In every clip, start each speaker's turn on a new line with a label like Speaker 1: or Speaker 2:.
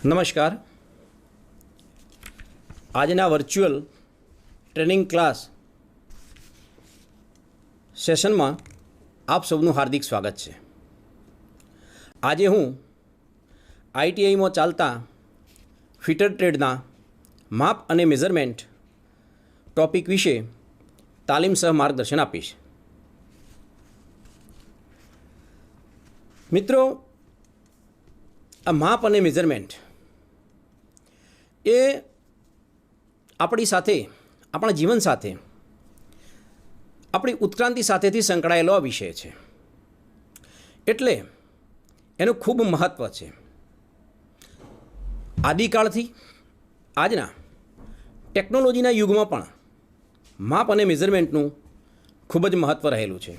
Speaker 1: નમસ્કાર. આજના virtual training class સેશનમાં આપ સૌનું હાર્દિક સ્વાગત છે. આજે હું આઈટીઆઈમાં ચાલતા ફિટર ટ્રેડના માપ અને મેઝરમેન્ટ ટોપિક વિશે તાલીમ સહ માર્ગદર્શન આપીશ. મિત્રો, આ માપ અને મેઝરમેન્ટ એ આપણી સાથે, આપણા જીવન સાથે, આપણી ઉત્ક્રાંતિ સાથેથી સંકળાયેલો આ વિષય છે. એટલે એનું ખૂબ મહત્ત્વ છે. આદિકાળથી આજના ટેકનોલોજીના યુગમાં પણ માપ અને મેઝરમેન્ટનું ખૂબ જ મહત્ત્વ રહેલું છે.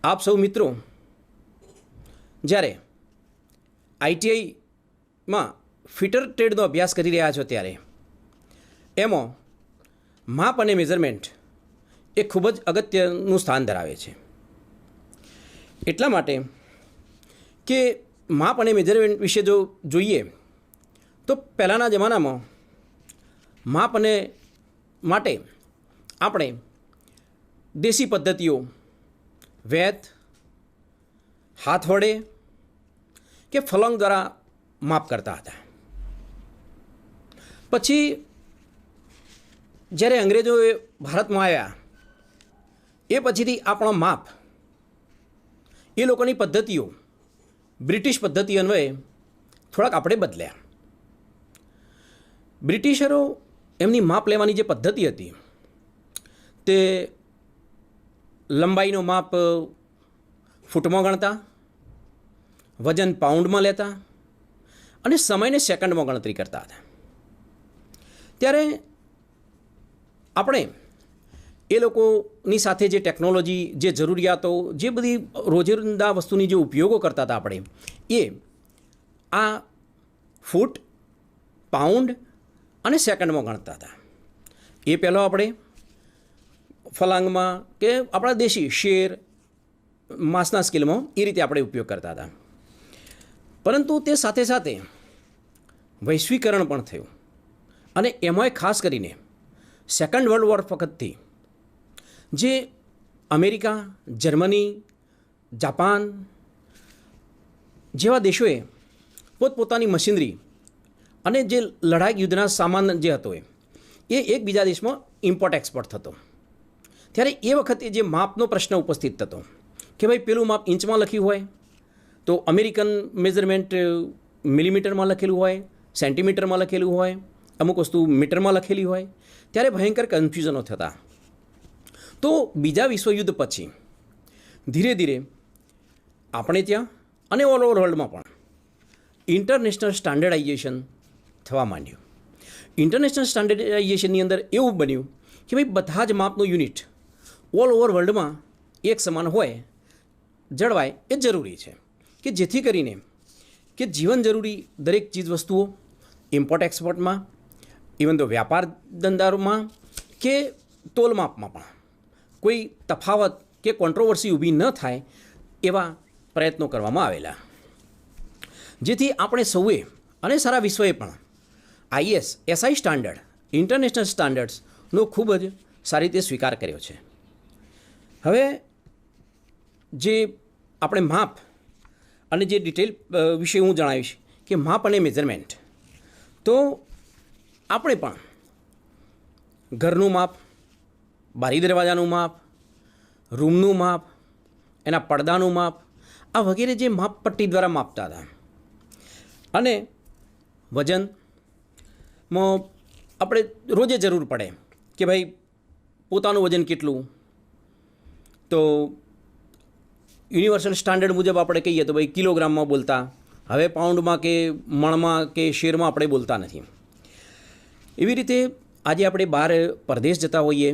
Speaker 1: આપ સૌ મિત્રો જ્યારે આઈટીઆઈમાં ફિટર ટ્રેડનો અભ્યાસ કરી રહ્યા છો ત્યારે એમાં માપ અને મેઝરમેન્ટ એ ખૂબ જ અગત્યનું સ્થાન ધરાવે છે. એટલા માટે કે માપ અને મેઝરમેન્ટ વિશે જો જોઈએ તો પહેલાંના જમાનામાં માપ અને માટે આપણે દેશી પદ્ધતિઓ વેત, હાથ વડે કે ફલંગ દ્વારા માપ કરતા હતા. પછી જ્યારે અંગ્રેજો ભારતમાં આવ્યા એ પછીથી આપણા માપ એ લોકોની પદ્ધતિઓ બ્રિટિશ પદ્ધતિ અન્વયે થોડાક આપણે બદલ્યા. બ્રિટિશરો એમની માપ લેવાની જે પદ્ધતિ હતી તે લંબાઈનો માપ ફૂટમાં ગણતા, વજન પાઉન્ડમાં લેતા અને સમયને સેકન્ડમાં ગણતરી કરતા હતા. ત્યારે આપણે એ લોકોની સાથે જે ટેકનોલોજી, જે જરૂરિયાતો, જે બધી રોજિંદા વસ્તુની જે ઉપયોગો કરતા હતા આપણે એ આ ફૂટ, પાઉન્ડ અને સેકન્ડમાં ગણતા હતા. એ પહેલાં આપણે ફલાંગમાં કે આપણા દેશી શેર, માંસના સ્કેલમાં એ રીતે આપણે ઉપયોગ કરતા હતા. પરંતુ તે સાથે સાથે વૈશ્વિકરણ પણ થયું અને એમાંય ખાસ કરીને સેકન્ડ વર્લ્ડ વોર વખતથી જે અમેરિકા, જર્મની, જાપાન જેવા દેશોએ પોતપોતાની મશીનરી અને જે લડાઈ યુદ્ધના સામાન જે હતો એ એકબીજા દેશમાં ઇમ્પોર્ટ એક્સપોર્ટ થતો. ત્યારે એ વખતે જે માપનો પ્રશ્ન ઉપસ્થિત થતો કે ભાઈ પેલું માપ ઇંચમાં લખ્યું હોય તો અમેરિકન મેઝરમેન્ટ મિલીમીટરમાં લખેલું હોય, સેન્ટીમીટરમાં લખેલું હોય, અમુક વસ્તુ મીટરમાં લખેલી હોય, ત્યારે ભયંકર કન્ફ્યુઝનો થતા. તો બીજા વિશ્વયુદ્ધ પછી ધીરે ધીરે આપણે ત્યાં અને ઓલ ઓવર વર્લ્ડમાં પણ ઇન્ટરનેશનલ સ્ટાન્ડર્ડાઇઝેશન થવા માંડ્યું. ઇન્ટરનેશનલ સ્ટાન્ડર્ડાઇઝેશનની અંદર એવું બન્યું કે ભાઈ બધા જ માપનું યુનિટ ઓલ ઓવર વર્લ્ડમાં એક સમાન હોય, જળવાય એ જરૂરી છે કે જેથી કરીને કે જીવન જરૂરી દરેક ચીજ વસ્તુઓ ઇમ્પોર્ટ એક્સપોર્ટમાં, ઇવન તો વ્યાપાર ધંધામાં કે તોલમાપમાં પણ કોઈ તફાવત કે કોન્ટ્રોવર્સી ઊભી ન થાય એવા પ્રયત્નો કરવામાં આવેલા. જેથી આપણે સૌએ અને સારા વિશ્વએ પણ આઈએસ, એસઆઈ સ્ટાન્ડર્ડ, ઇન્ટરનેશનલ સ્ટાન્ડર્ડ્સનો ખૂબ જ સારી રીતે સ્વીકાર કર્યો છે. હવે જે આપણે માપ અને જે ડિટેલ વિશે હું જણાવીશ કે માપ અને મેઝરમેન્ટ, તો આપણે પણ ઘરનું માપ, બારી દરવાજાનું માપ, રૂમનું માપ, એના પડદાનું માપ, આ વગેરે જે માપ પટ્ટી દ્વારા માપતા હતા. અને વજનમાં આપણે રોજે જરૂર પડે કે ભાઈ પોતાનું વજન કેટલું, તો યુનિવર્સલ સ્ટાન્ડર્ડ મુજબ આપણે કહીએ તો ભાઈ કિલોગ્રામમાં બોલતા, હવે પાઉન્ડમાં કે મણમાં કે શેરમાં આપણે બોલતા નથી. એવી રીતે આજે આપણે બહાર પરદેશ જતા હોઈએ,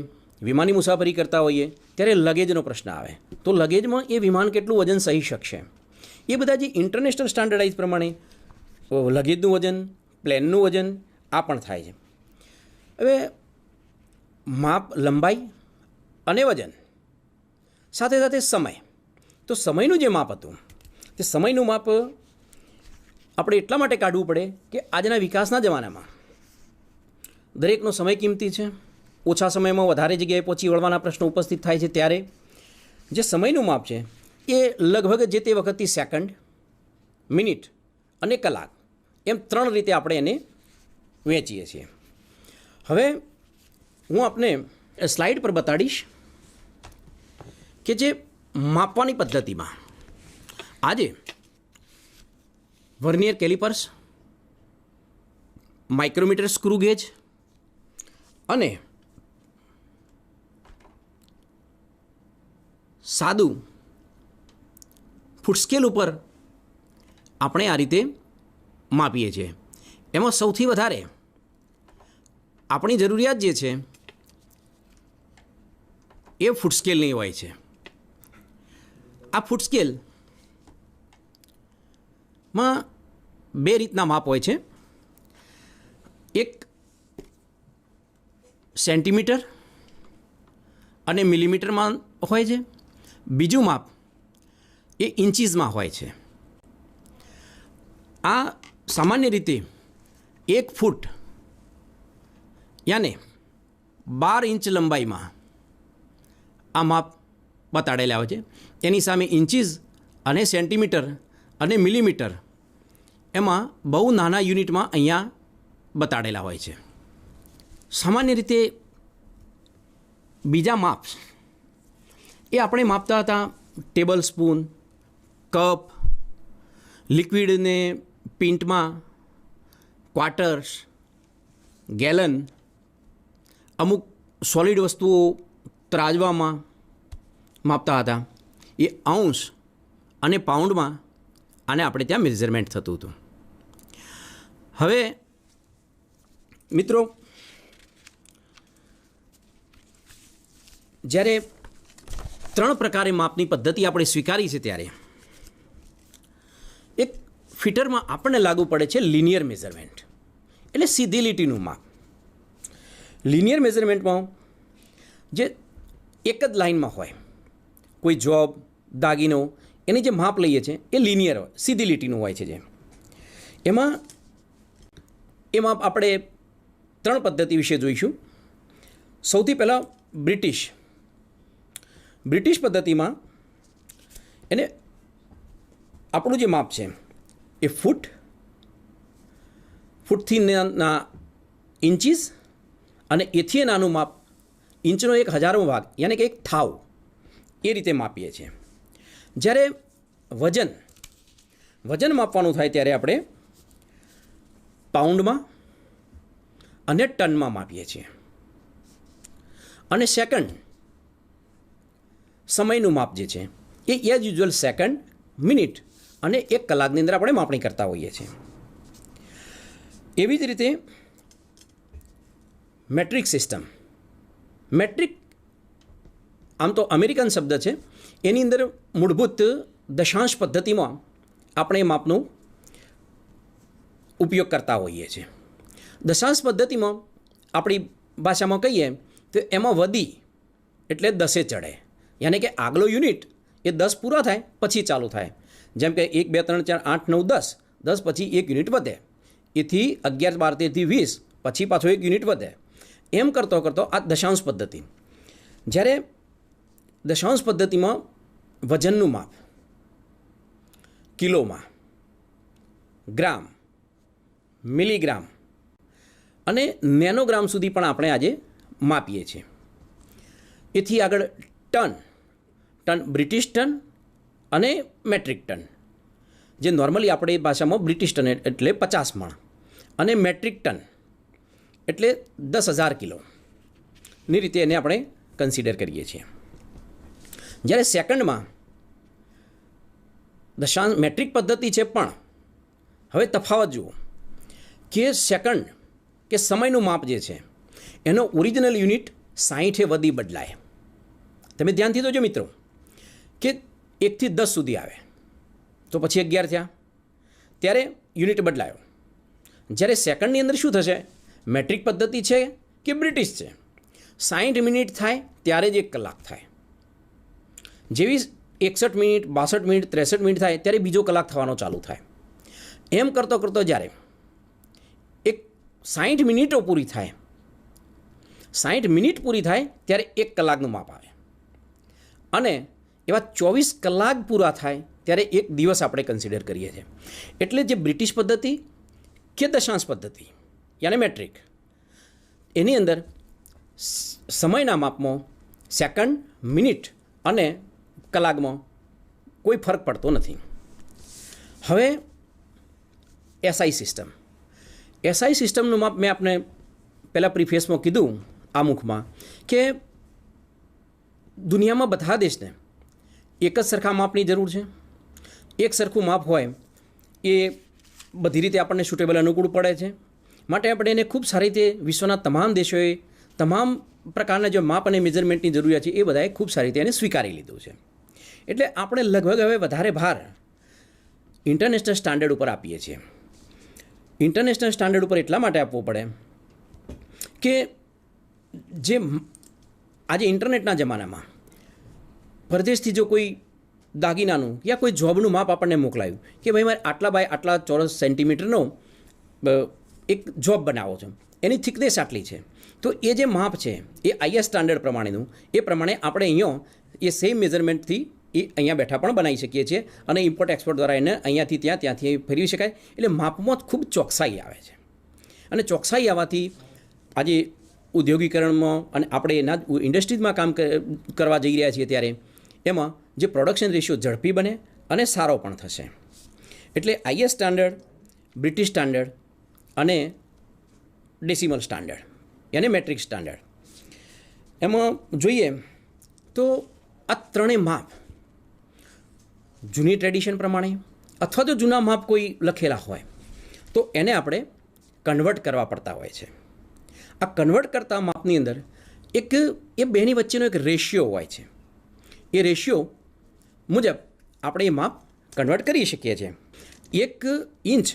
Speaker 1: વિમાની મુસાફરી કરતા હોઈએ ત્યારે લગેજનો પ્રશ્ન આવે તો લગેજમાં એ વિમાન કેટલું વજન સહી શકશે. એ બધા જે ઇન્ટરનેશનલ સ્ટાન્ડર્ડાઇઝ પ્રમાણે લગેજનું વજન, પ્લેનનું વજન આ પણ થાય છે. હવે માપ, લંબાઈ અને વજન સાથે સાથે સમય, તો સમયનું જે માપ હતું તે સમયનું માપ આપણે એટલા માટે કાઢવું પડે કે આજના વિકાસના જમાનામાં દરેકનો સમય કિંમતી છે, ઓછા સમયમાં વધારે જગ્યાએ પહોંચી વળવાના પ્રશ્નો ઉપસ્થિત થાય છે, ત્યારે જે સમયનું માપ છે એ લગભગ જે તે વખતથી સેકન્ડ, મિનિટ અને કલાક એમ 3 રીતે આપણે એને વહેંચીએ છીએ. હવે હું આપને સ્લાઇડ પર બતાડીશ કે જે માપવાની પદ્ધતિમાં આજે vernier callipers, micrometer screw gauge અને સાદું ફૂટસ્કેલ ઉપર આપણે આ રીતે માપીએ છીએ. એમાં સૌથી વધારે આપણી જરૂરિયાત જે છે એ ફૂટસ્કેલની હોય છે. આ ફૂટસ્કેલમાં 2 રીતના માપ હોય છે. એક સેન્ટીમીટર અને મિલીમીટરમાં હોય છે, બીજું માપ એ ઇંચીસમાં હોય છે. આ સામાન્ય રીતે 1 ફૂટ યાને 12 ઇંચ લંબાઈમાં આ માપ બતાડેલા હોય છે. એની સામે ઇંચીસ અને સેન્ટીમીટર અને મિલીમીટર એમાં બહુ નાના યુનિટમાં અહીંયા બતાડેલા હોય છે. સામાન્ય રીતે બીજા માપ એ આપણે માપતા હતા ટેબલ સ્પૂન, કપ, લિક્વિડને પિન્ટમાં, ક્વાર્ટર્સ, ગેલન, અમુક સોલિડ વસ્તુઓ ત્રાજવામાં માપતા હતા. એ આઉન્સ અને પાઉન્ડમાં આને આપણે ત્યાં મેઝરમેન્ટ થતું હતું. હવે મિત્રો, જ્યારે 3 પ્રકારે માપની પદ્ધતિ આપણે સ્વીકારી છે ત્યારે એક ફિટરમાં આપણને લાગુ પડે છે લિનિયર મેઝરમેન્ટ, એટલે સીધી લીટીનું માપ. લિનિયર મેઝરમેન્ટમાં જે એક જ લાઇનમાં હોય, કોઈ જોબ, દાગીનો, એની જે માપ લઈએ છીએ એ લિનિયર હોય, સીધી લીટીનું હોય છે. જે એમાં એ માપ આપણે 3 પદ્ધતિ વિશે જોઈશું. સૌથી પહેલાં બ્રિટિશ પદ્ધતિમાં એને આપણું જે માપ છે એ ફૂટથી ના ઇંચીસ અને એથી નાનું માપ ઇંચનો 1/1000મો ભાગ યાની કે 1 થાવ એ રીતે માપીએ છીએ. જ્યારે વજન માપવાનું થાય ત્યારે આપણે પાઉન્ડમાં અને ટનમાં માપીએ છીએ. અને સેકન્ડ સમયનું માપ જે છે એ એઝ યુઝ્યુઅલ સેકન્ડ, મિનિટ અને 1 કલાકની અંદર આપણે માપણી કરતા હોઈએ છીએ. એવી જ રીતે મેટ્રિક સિસ્ટમ. મેટ્રિક આમ તો અમેરિકન શબ્દ છે, એની અંદર મૂળભૂત દશાંશ પદ્ધતિમાં આપણે માપનો ઉપયોગ કરતા હોઈએ છીએ. દશાંશ પદ્ધતિમાં આપણી ભાષામાં કહીએ તો એમાં વધી એટલે 10એ ચડે, યાની કે આગલો યુનિટ એ 10 પૂરા થાય પછી ચાલુ થાય. જેમ કે 1, 2, 3, 4, 8, 9, 10, 10 પછી 1 યુનિટ વધે, એથી 11, 12, 13 થી 20 પછી પાછો 1 યુનિટ વધે. એમ કરતો આ દશાંશ પદ્ધતિ. જ્યારે દશાંશ પદ્ધતિમાં વજનનું માપ કિલોમાં, ગ્રામ, મિલીગ્રામ અને નેનોગ્રામ સુધી પણ આપણે આજે માપીએ છીએ. એથી આગળ ટન, બ્રિટિશ ટન અને મેટ્રિક ટન. જે નોર્મલી આપણે ભાષામાં બ્રિટિશ ટન એટલે 50 મણ અને મેટ્રિક ટન એટલે 10,000 કિલોની રીતે એને આપણે કન્સિડર કરીએ છીએ. જ્યારે સેકન્ડમાં મેટ્રિક પદ્ધતિ છે, પણ હવે તફાવત જુઓ કે સેકન્ડ કે સમયનું માપ જે છે એનો ઓરિજિનલ યુનિટ 60 વધી બદલાય. તમે ધ્યાનથી જોજો મિત્રો કે 1 થી 10 સુધી આવે તો પછી 11 થયા, ત્યારે યુનિટ બદલાયો. જ્યારે સેકન્ડની અંદર શું થશે, મેટ્રિક પદ્ધતિ છે કે બ્રિટિશ છે, 60 મિનિટ થાય ત્યારે જ 1 કલાક થાય. જેવી 61 મિનિટ, 62 મિનિટ, 63 મિનિટ થાય ત્યારે બીજો કલાક થવાનો ચાલુ થાય. એમ કરતો કરતો જ્યારે એક 60 મિનિટો પૂરી થાય, 60 મિનિટ પૂરી થાય ત્યારે 1 કલાકનું માપ આવે અને એવા 24 કલાક પૂરા થાય ત્યારે 1 દિવસ આપણે કન્સિડર કરીએ છીએ. એટલે જે બ્રિટિશ પદ્ધતિ કે દશાંશ પદ્ધતિ યાને મેટ્રિક, એની અંદર સમયના માપમાં સેકન્ડ, મિનિટ અને કલાકમાં કોઈ ફરક પડતો નથી. હવે એસઆઈ સિસ્ટમ, એસઆઈ સિસ્ટમનું માપ મેં આપને પહેલાં પ્રીફેસમાં કીધું આમુખમાં કે દુનિયામાં બધા દેશને એક જ સરખા માપની જરૂર છે. એક સરખું માપ હોય એ બધી રીતે આપણને સુટેબલ અનુકૂળ પડે છે. માટે આપણે એને ખૂબ સારી રીતે વિશ્વના તમામ દેશોએ તમામ પ્રકારના જે માપ અને મેઝરમેન્ટની જરૂરિયાત છે એ બધાએ ખૂબ સારી રીતે એને સ્વીકારી લીધું છે. એટલે આપણે લગભગ હવે વધારે ભાર ઇન્ટરનેશનલ સ્ટાન્ડર્ડ ઉપર આપીએ છીએ. ઇન્ટરનેશનલ સ્ટાન્ડર્ડ ઉપર એટલા માટે આપવું પડે કે જે આજે ઇન્ટરનેટના જમાનામાં પરદેશથી જો કોઈ દાગીનાનું યા કોઈ જોબનું માપ આપણને મોકલાયું કે ભાઈ મારે આટલા બાય આટલા ચોરસ સેન્ટીમીટરનો એક જોબ બનાવો છો, એની થિકનેસ આટલી છે, તો એ જે માપ છે એ આઈએસ સ્ટાન્ડર્ડ પ્રમાણેનું, એ પ્રમાણે આપણે અહીંયા એ સેમ મેઝરમેન્ટથી એ અહીંયા બેઠા પણ બનાવી શકીએ છીએ અને ઇમ્પોર્ટ એક્સપોર્ટ દ્વારા એને અહીંયાથી ત્યાં, ત્યાંથી ફેરવી શકાય. એટલે માપમાં ખૂબ ચોકસાઈ આવે છે અને ચોકસાઈ આવવાથી આજે ઉદ્યોગીકરણમાં અને આપણે એના ઇન્ડસ્ટ્રીઝમાં કામ કરવા જઈ રહ્યા છીએ ત્યારે એમાં જે પ્રોડક્શન રેશિયો ઝડપી બને અને સારો પણ થશે. એટલે આઈએસ સ્ટાન્ડર્ડ, બ્રિટિશ સ્ટાન્ડર્ડ અને ડેસિમલ સ્ટાન્ડર્ડ યાને મેટ્રિક સ્ટાન્ડર્ડ, એમાં જોઈએ તો આ ત્રણેય માપ જૂની ટ્રેડિશન પ્રમાણે અથવા તો જૂના માપ કોઈ લખેલા હોય તો એને આપણે કન્વર્ટ કરવા પડતા હોય છે. આ કન્વર્ટ કરતા માપની અંદર એક એ બેની વચ્ચેનો એક રેશિયો હોય છે. એ રેશિયો મુજબ આપણે એ માપ કન્વર્ટ કરી શકીએ છીએ. 1 ઇંચ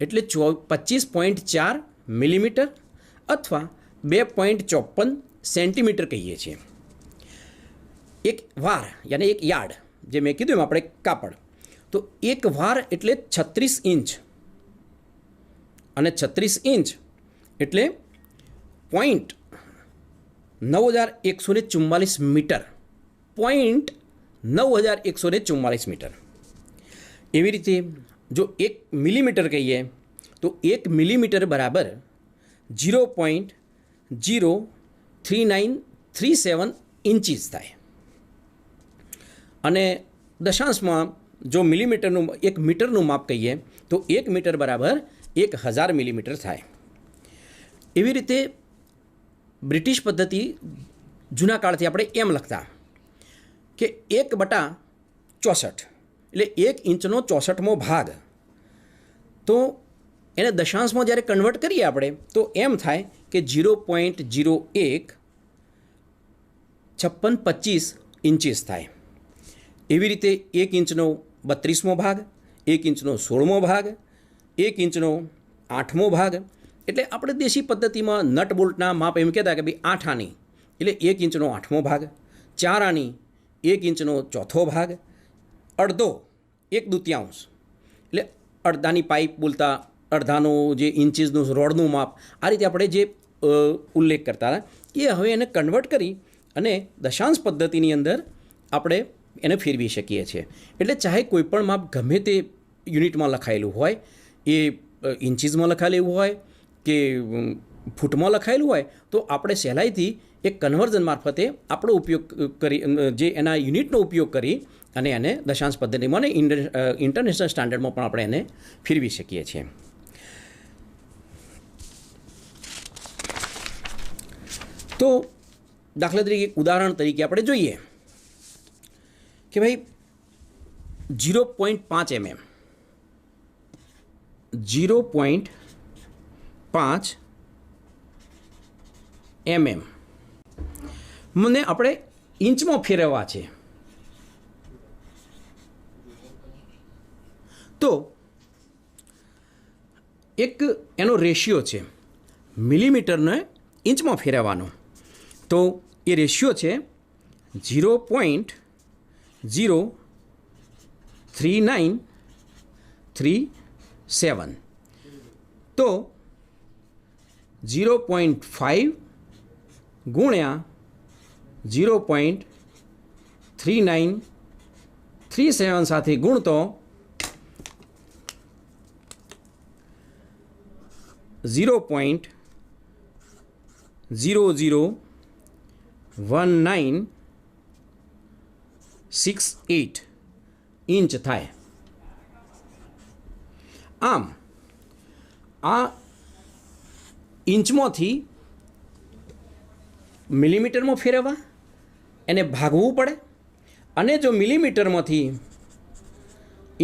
Speaker 1: એટલે 25.4 મિલીમીટર અથવા 2.54 સેન્ટીમીટર કહીએ છીએ. એક વાર યાની એક યાર્ડ, જે મેં કીધું એમ આપણે કાપડ, તો એક વાર એટલે 36 ઇંચ અને 36 ઇંચ એટલે 0.9144 મીટર, 0.9144 મીટર. એવી રીતે જો 1 મિલીમીટર કહીએ તો 1 મિલીમીટર બરાબર 0.03937 ઇંચીસ થાય. અને દશાંશમાં જો મિલીમીટરનું 1 મીટરનું માપ કહીએ તો 1 મીટર બરાબર 1000 મિલીમીટર થાય. એવી રીતે બ્રિટિશ પદ્ધતિ જૂના કાળથી આપણે એમ લખતા કે 1/64 એટલે 1 ઇંચનો 64મો ભાગ, તો એને દશાંશમાં જ્યારે કન્વર્ટ કરીએ આપણે તો એમ થાય કે 0.05625 ઇંચીસ થાય. એવી રીતે 1 ઇંચનો 32મો ભાગ, 1 ઇંચનો 16મો ભાગ, 1 ઇંચનો 8મો ભાગ. એટલે આપણે દેશી પદ્ધતિમાં નટ બોલ્ટના માપ એમ કહેતા કે ભાઈ 8 આની એટલે 1 ઇંચનો 8મો ભાગ, 4 આની 1 ઇંચનો 4થો ભાગ, અડધો 1/2 એટલે અડધાની પાઇપ બોલતા, અડધાનો જે ઇંચીસનું રોડનું માપ, આ રીતે આપણે જે ઉલ્લેખ કરતા હતા એ હવે એને કન્વર્ટ કરી અને દશાંશ પદ્ધતિની અંદર આપણે એને ફેરવી શકીએ છીએ. એટલે ચાહે કોઈ પણ માપ ગમે તે યુનિટમાં લખાયેલું હોય, એ ઇંચીસમાં લખાયેલું હોય કે ફૂટમાં લખાયેલું હોય, તો આપણે સહેલાઈથી એક કન્વર્ઝન મારફતે આપણો ઉપયોગ કરી, જે એના યુનિટનો ઉપયોગ કરી અને એને દશાંશ પદ્ધતિમાં અને ઇન્ટરનેશનલ સ્ટાન્ડર્ડમાં પણ આપણે એને ફેરવી શકીએ છીએ. તો દાખલા તરીકે ઉદાહરણ તરીકે આપણે જોઈએ કે ભાઈ 0.5 mm, 0.5 mm મને આપણે ઇંચમાં ફેરવવા છે. તો એક એનો રેશિયો છે મિલીમીટરને ઇંચમાં ફેરવવાનો, તો એ રેશિયો છે 0.03937 7 તો 0.5 ગુણ્યા 0.3937 સાથે ગુણતો 0.001968 ઇંચ થાય. આમ આ ઇંચમાંથી મિલીમીટરમાં ફેરવવા એને ભાગવું પડે, અને જો મિલીમીટરમાંથી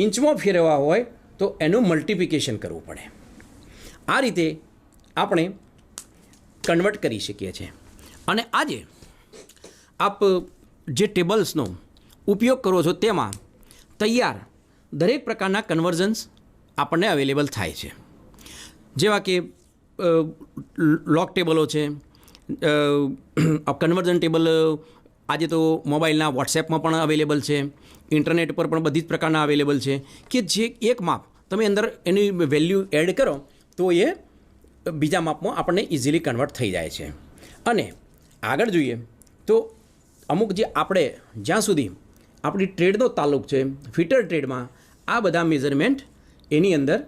Speaker 1: ઇંચમાં ફેરવવા હોય તો એનું મલ્ટિપ્લિકેશન કરવું પડે. આ રીતે આપણે કન્વર્ટ કરી શકીએ છીએ. અને આજે આપ જે ટેબલ્સનો ઉપયોગ કરો છો તેમાં તૈયાર દરેક પ્રકારના કન્વર્ઝન્સ આપણને અવેલેબલ થાય છે, જેવા કે લોક ટેબલો છે, કન્વર્ઝન ટેબલ આજે તો મોબાઈલના વોટ્સએપમાં પણ અવેલેબલ છે, ઇન્ટરનેટ પર પણ બધી જ પ્રકારના અવેલેબલ છે, કે જે એક માપ તમે અંદર એની વેલ્યુ એડ કરો તો એ બીજા માપમાં આપણને ઇઝીલી કન્વર્ટ થઈ જાય છે. અને આગળ જોઈએ તો અમુક જે આપણે જ્યાં સુધી આપણી ટ્રેડનો તાલુક છે, ફિટર ટ્રેડમાં આ બધા મેઝરમેન્ટ એની અંદર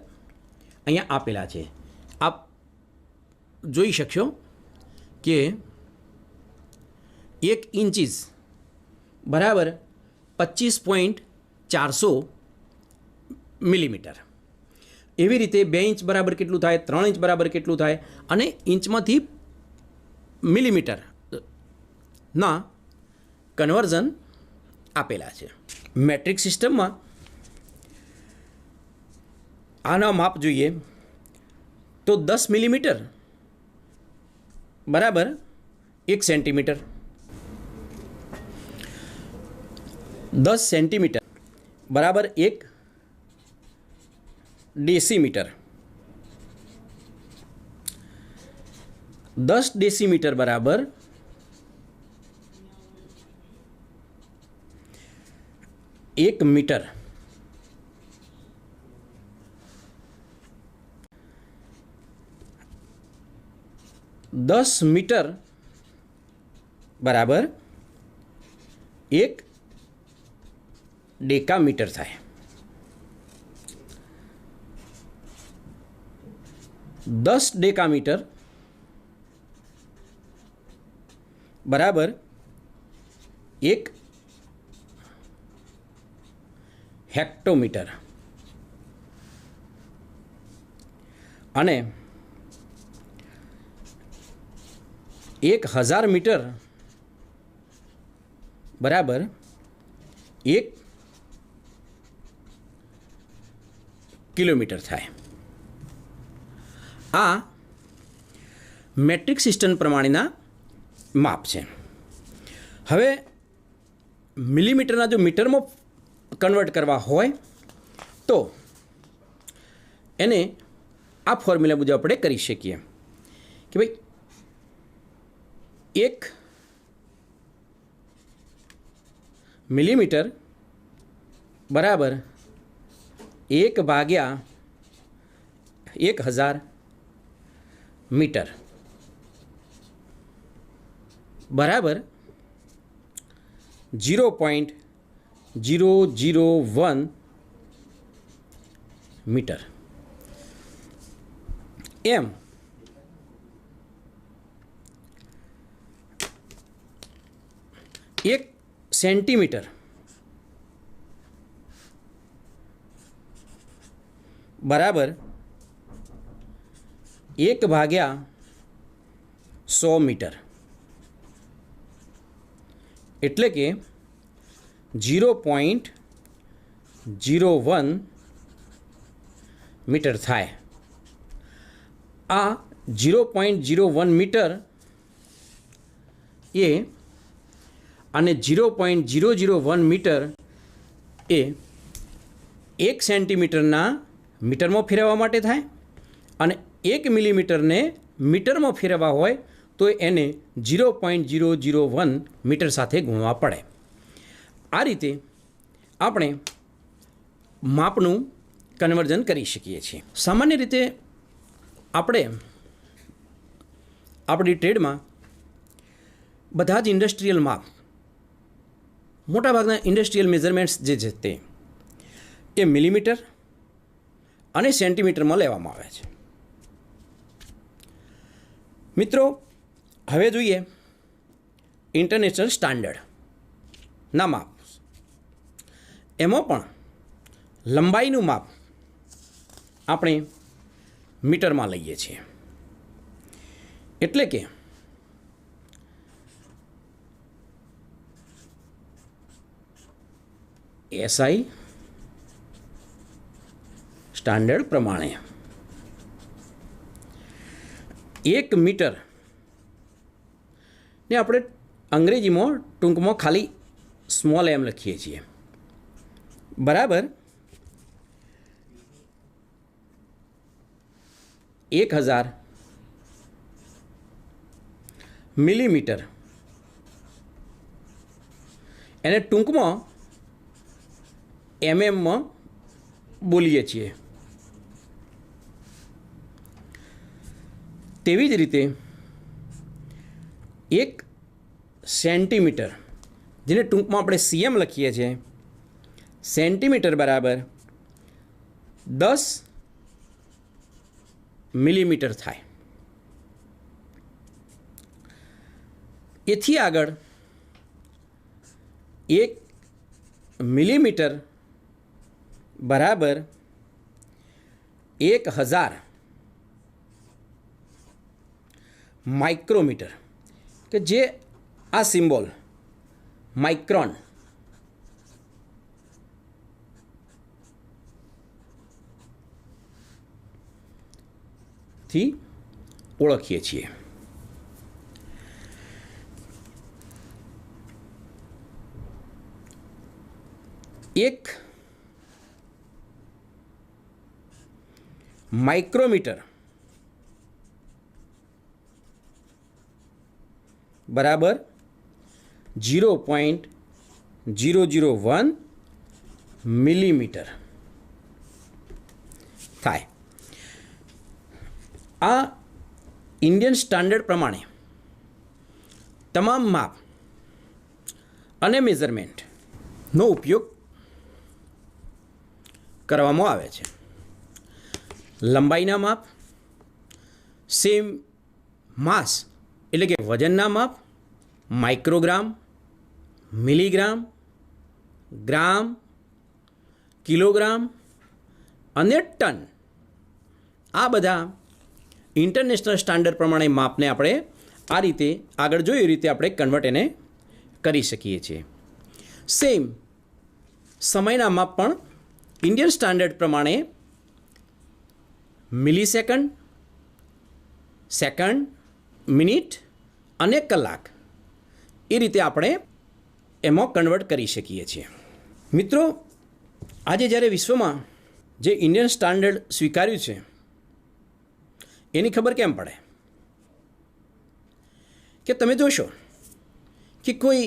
Speaker 1: અહીંયા આપેલા છે. આપ જોઈ શકશો કે 1 ઇંચીસ બરાબર 25.400 મિલીમીટર. એવી રીતે 2 ઇંચ બરાબર કેટલું થાય, 3 ઇંચ બરાબર કેટલું થાય, અને ઇંચમાંથી મિલીમીટરના કન્વર્ઝન આપેલા છે. મેટ્રિક સિસ્ટમમાં આના માપ જોઈએ તો 10 મિલીમીટર બરાબર 1 સેન્ટીમીટર, 10 સેન્ટીમીટર બરાબર 1 ડેસીમીટર, 10 ડેસીમીટર બરાબર 1 મીટર, 10 મીટર બરાબર 1 ડેકામીટર થાય. 10 ડેકામીટર બરાબર 1 હેક્ટોમીટર, અને 1000 મીટર બરાબર 1 કિલોમીટર થાય. આ મેટ્રિક સિસ્ટમ પ્રમાણેના માપ છે. હવે મિલીમીટરના જો મીટરમાં કન્વર્ટ કરવા હોય તો એને આ ફોર્મ્યુલા મુજબ આપણે કરી શકીએ કે ભાઈ 1 મિલીમીટર બરાબર 1 ભાગ્યા 1000 મીટર બરાબર 0.001 મીટર. એમ 1 સેન્ટીમીટર બરાબર 1 ભાગ્યા 100 મીટર, એટલે કે 0.01 મીટર થાય. આ 0.01 મીટર એ અને 0.001 મીટર એ 1 સેન્ટીમીટરના મીટરમાં ફેરવવા માટે થાય, અને 1 મિલીમીટરને મીટરમાં ફેરવવા હોય તો એને 0.001 મીટર સાથે ગુણવા પડે. આ રીતે આપણે માપનું કન્વર્ઝન કરી શકીએ છીએ. સામાન્ય રીતે આપણે આપણી ટ્રેડમાં બધા જ ઇન્ડસ્ટ્રીયલ માપ, મોટાભાગના ઇન્ડસ્ટ્રીયલ મેઝરમેન્ટ્સ જે છે તે એ મિલીમીટર અને સેન્ટીમીટરમાં લેવામાં આવે છે. મિત્રો, હવે જોઈએ ઇન્ટરનેશનલ સ્ટાન્ડર્ડના માપ. એમાં પણ લંબાઈનું માપ આપણે મીટરમાં લઈએ છીએ. એટલે કે એસઆઈ સ્ટાન્ડર્ડ પ્રમાણે 1 મીટર ને આપણે અંગ્રેજીમાં ટૂંકમાં ખાલી સ્મોલ એમ લખીએ છીએ, બરાબર 1000 મિલીમીટર. એને ટૂંકમાં એમએમમાં બોલીએ છીએ. તેવી જ રીતે 1 સેન્ટીમીટર, જેને ટૂંકમાં આપણે સીએમ લખીએ છીએ, સેન્ટીમીટર બરાબર 10 મિલીમીટર થાય. એથી આગળ 1 મિલીમીટર બરાબર 1000 માઇક્રોમીટર, કે જે આ સિમ્બોલ માઇક્રોન થી ઓળખીએ છીએ. એક માઇક્રોમીટર બરાબર 0.001 મિલીમીટર થાય. આ ઇન્ડિયન સ્ટાન્ડર્ડ પ્રમાણે તમામ માપ અને મેઝરમેન્ટનો ઉપયોગ કરવામાં આવે છે. લંબાઈના માપ, સેમ માસ એટલે કે વજનના માપ, માઇક્રોગ્રામ, મિલીગ્રામ, ગ્રામ, કિલોગ્રામ અને ટન, આ બધા ઇન્ટરનેશનલ સ્ટાન્ડર્ડ પ્રમાણે માપને આપણે આ રીતે આગળ જોઈ એ રીતે આપણે કન્વર્ટ એને કરી શકીએ છીએ. સેમ સમયના માપ પણ ઇન્ડિયન સ્ટાન્ડર્ડ પ્રમાણે મિલીસેકન્ડ, સેકન્ડ, મિનિટ અને કલાક એ રીતે આપણે એમાં કન્વર્ટ કરી શકીએ છીએ. મિત્રો, આજે જ્યારે વિશ્વમાં જે ઇન્ડિયન સ્ટાન્ડર્ડ સ્વીકાર્યું છે એની ખબર કેમ પડે કે તમે જોશો કે કોઈ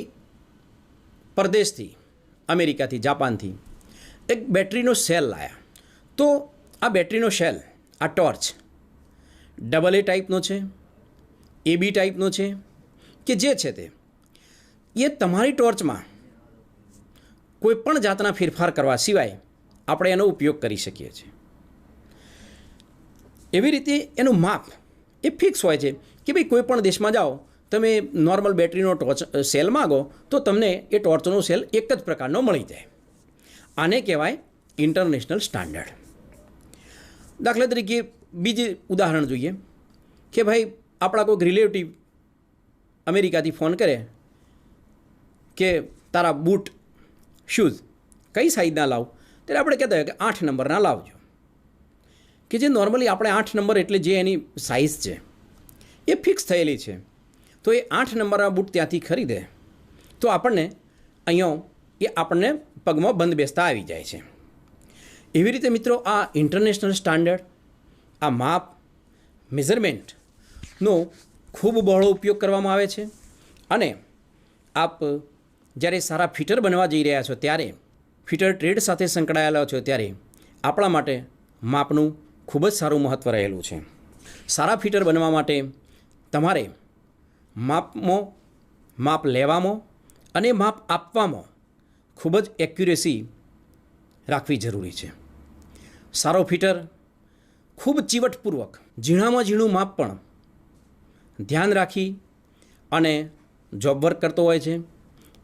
Speaker 1: પરદેશથી, અમેરિકાથી, જાપાનથી એક બેટરીનો સેલ લાયા, તો આ બેટરીનો સેલ, આ ટોર્ચ AA ટાઈપનો છે, AB ટાઈપનો છે, કે જે છે તે એ તમારી ટોર્ચમાં કોઈ પણ જાતના ફેરફાર કરવા સિવાય આપણે એનો ઉપયોગ કરી શકીએ છીએ. એવી રીતે એનું માપ એ ફિક્સ હોય છે કે ભાઈ કોઈ પણ દેશમાં જાઓ, તમે નોર્મલ બેટરીનો ટોર્ચ સેલ માગો તો તમને એ ટોર્ચનો સેલ એક જ પ્રકારનો મળી જાય. આને કહેવાય ઇન્ટરનેશનલ સ્ટાન્ડર્ડ. દાખલા તરીકે બીજું ઉદાહરણ જોઈએ કે ભાઈ આપણા કોઈક રિલેટિવ અમેરિકાથી ફોન કરે કે તારા બૂટ, શૂઝ કઈ સાઇઝના લાવ, ત્યારે આપણે કહેતા હોય કે 8 નંબરના લાવજો, કે જે નોર્મલી આપણે 8 નંબર એટલે જે એની સાઇઝ છે એ ફિક્સ થયેલી છે. તો એ 8 નંબરના બૂટ ત્યાંથી ખરીદે તો આપણને આપણને પગમાં બંધ બેસતા આવી જાય છે. એવી રીતે મિત્રો આ ઇન્ટરનેશનલ સ્ટાન્ડર્ડ, આ માપ, મેઝરમેન્ટનો ખૂબ બહોળો ઉપયોગ કરવામાં આવે છે. અને આપ જ્યારે સારા ફિટર બનવા જઈ રહ્યા છો, ત્યારે ફિટર ટ્રેડ સાથે સંકળાયેલા છો, ત્યારે આપણા માટે માપનું ખૂબ જ સારું મહત્ત્વ રહેલું છે. સારા ફિટર બનવા માટે તમારે માપ લેવામાં અને માપ આપવામાં ખૂબ જ એક્યુરેસી રાખવી જરૂરી છે. સારો ફિટર ખૂબ ચીવટપૂર્વક ઝીણામાં ઝીણું માપ પણ ધ્યાન રાખી અને જોબ વર્ક કરતો હોય છે,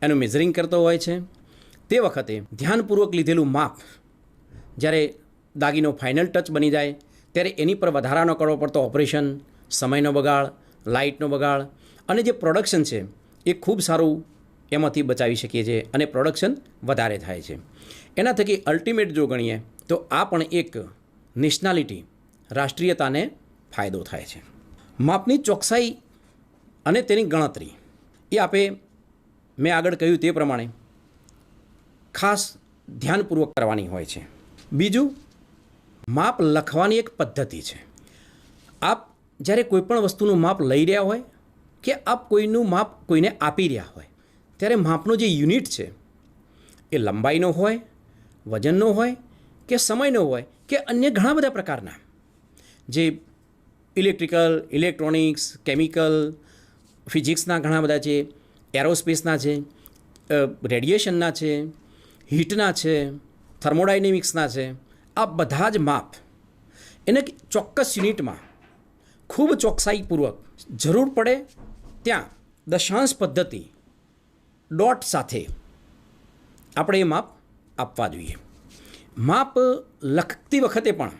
Speaker 1: એનું મેઝરિંગ કરતો હોય છે. તે વખતે ધ્યાનપૂર્વક લીધેલું માપ જ્યારે દાગીનો ફાઇનલ ટચ બની જાય ત્યારે એની પર વધારા ન કરવો પડતો ઓપરેશન, સમયનો બગાડ, લાઇટનો બગાડ અને જે પ્રોડક્શન છે એ ખૂબ સારું એમાંથી બચાવી શકીએ છીએ અને પ્રોડક્શન વધારે થાય છે. એના થકી અલ્ટિમેટ જો ગણીએ તો આ પણ એક નેશનાલિટી, રાષ્ટ્રીયતાને ફાયદો થાય છે. માપની ચોકસાઈ અને તેની ગણતરી એ મેં આગળ કહ્યું તે પ્રમાણે ખાસ ધ્યાનપૂર્વક કરવાની હોય છે. બીજું, માપ લખવાની એક પદ્ધતિ છે. આપ જ્યારે કોઈપણ વસ્તુનું માપ લઈ રહ્યા હોય કે આપ કોઈનું માપ કોઈને આપી રહ્યા હોય ત્યારે માપનો જે યુનિટ છે એ લંબાઈનો હોય, વજનનો હોય કે સમયનો હોય કે અન્ય ઘણા બધા પ્રકારના જે ઇલેક્ટ્રિકલ, ઇલેક્ટ્રોનિક્સ, કેમિકલ, ફિઝિક્સના ઘણા બધા છે, એરોસ્પેસના છે, રેડિયેશનના છે, હીટના છે, થર્મોડાયનેમિક્સના છે, આ બધા જ માપ એને ચોક્કસ યુનિટમાં ખૂબ ચોકસાઈપૂર્વક જરૂર પડે ત્યાં દશાંશ પદ્ધતિ ડોટ સાથે આપણે એ માપ આપવા જોઈએ. માપ લખતી વખતે પણ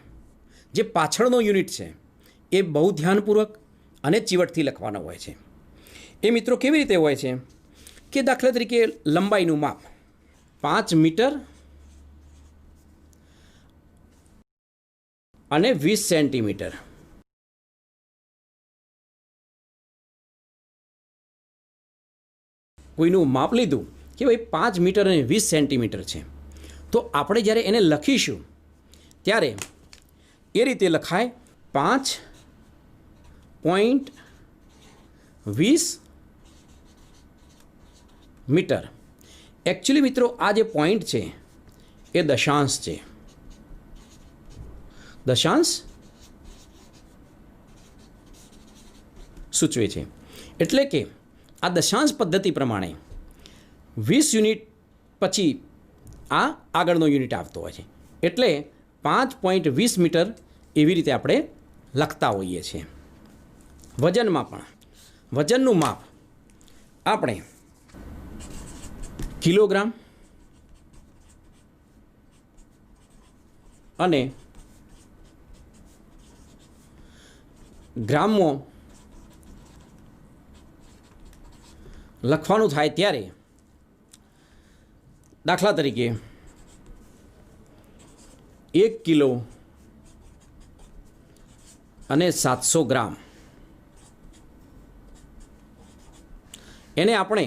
Speaker 1: જે પાછળનો યુનિટ છે એ બહુ ધ્યાનપૂર્વક અને ચીવટથી લખવાનો હોય છે. એ મિત્રો કેવી રીતે હોય છે કે દાખલા તરીકે લંબાઈનું માપ 5 મીટર અને 20 સેન્ટીમીટર. કોઈનું માપ લીધું કે ભાઈ 5 મીટર અને 20 સેન્ટીમીટર છે, તો આપણે જ્યારે એને લખીશું ત્યારે એ રીતે લખાય 5.20 મીટર. એકચ્યુઅલી મિત્રો આ જે પોઈન્ટ છે એ દશાંશ છે. દશાંશ સૂચવે છે. એટલે કે આ દશાંશ પદ્ધતિ પ્રમાણે 20 યુનિટ પછી આ આગળનો યુનિટ આવતો હોય છે. એટલે 5.20 મીટર એવી રીતે આપણે લખતા હોઈએ છીએ. વજનમાં પણ વજનનું માપ આપણે કિલોગ્રામ અને ગ્રામમાં લખવાનું થાય ત્યારે દાખલા તરીકે 1 કિલો અને 700 ગ્રામ એને આપણે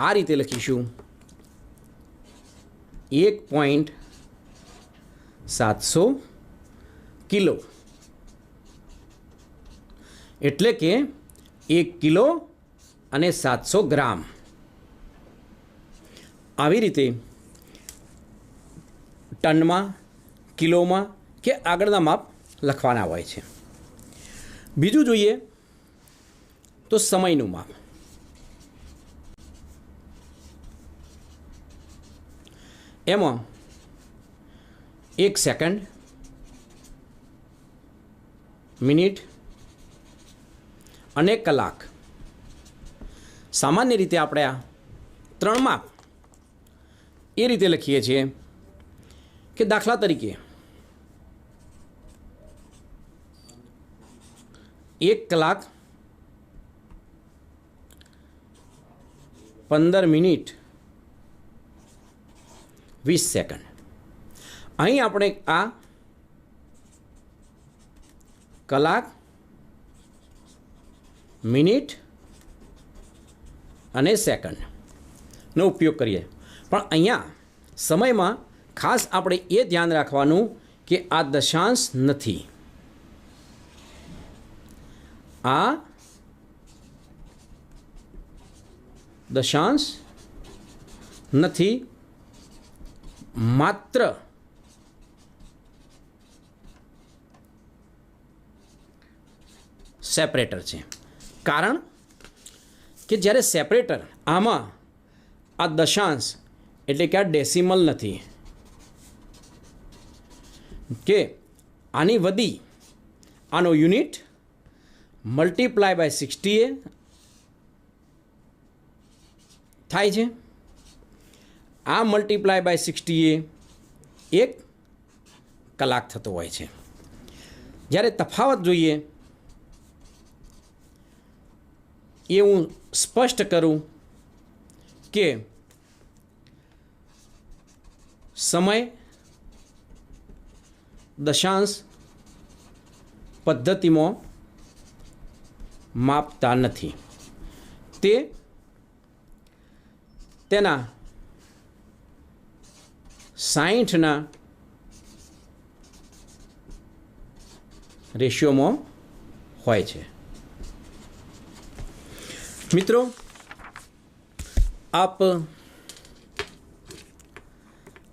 Speaker 1: આ રીતે લખીશું 1.700 કિલો. એટલે કે 1 કિલો અને 700 ગ્રામ. આવી રીતે ટનમાં, કિલોમાં કે આગળના માપ લખવાના હોય છે. બીજું જોઈએ તો સમયનું માપ. એમાં 1 સેકન્ડ, મિનિટ અને કલાક. સામાન્ય રીતે આપણે આ 3 માપ એ રીતે લખીએ છીએ કે દાખલા તરીકે 1 કલાક 15 મિનિટ 20 સેકન્ડ. અહીં આપણે આ કલાક, મિનિટ અને સેકન્ડનો ઉપયોગ કરીએ. પણ અહીંયા સમયમાં ખાસ આપણે એ ધ્યાન રાખવાનું કે આ દશાંશ નથી. આ દશાંશ નથી, માત્ર સેપરેટર છે. કારણ કે જ્યારે સેપરેટર આમાં આ દશાંશ એટલે કે આ ડેસિમલ નથી કે આની વધી આનો યુનિટ મલ્ટીપ્લાય બાય 60 થાય છે. આ મલ્ટીપ્લાય બાય 60 એક કલાક થતો હોય છે. જ્યારે તફાવત જોઈએ એ હું સ્પષ્ટ કરું કે સમય દશાંશ પદ્ધતિમાં માપતા નથી. તે તેના 60ના રેશિયોમાં હોય છે. મિત્રો, આપ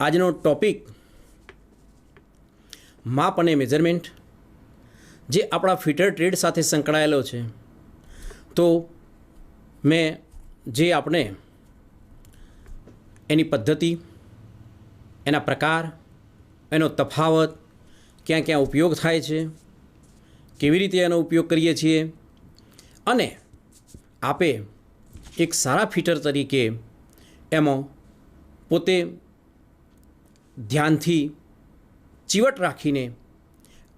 Speaker 1: આજનો ટોપિક માપ અને મેઝરમેન્ટ જે આપણા ફિટર ટ્રેડ સાથે સંકળાયેલો છે, તો મેં જે આપણે એની પદ્ધતિ, એના પ્રકાર, એનો તફાવત, ક્યાં ક્યાં ઉપયોગ થાય છે, કેવી રીતે એનો ઉપયોગ કરીએ છીએ, અને આપે એક સારા ફિટર તરીકે એમાં પોતે ધ્યાનથી ચીવટ રાખીને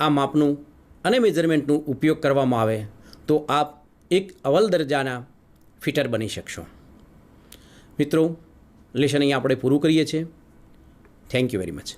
Speaker 1: આ માપનું અને મેઝરમેન્ટનું ઉપયોગ કરવામાં આવે તો આપ એક અવ્વલ દરજાના ફિટર બની શકશો. મિત્રો, લેશન અહીંયા આપણે પૂરું કરીએ છીએ. Thank you very much.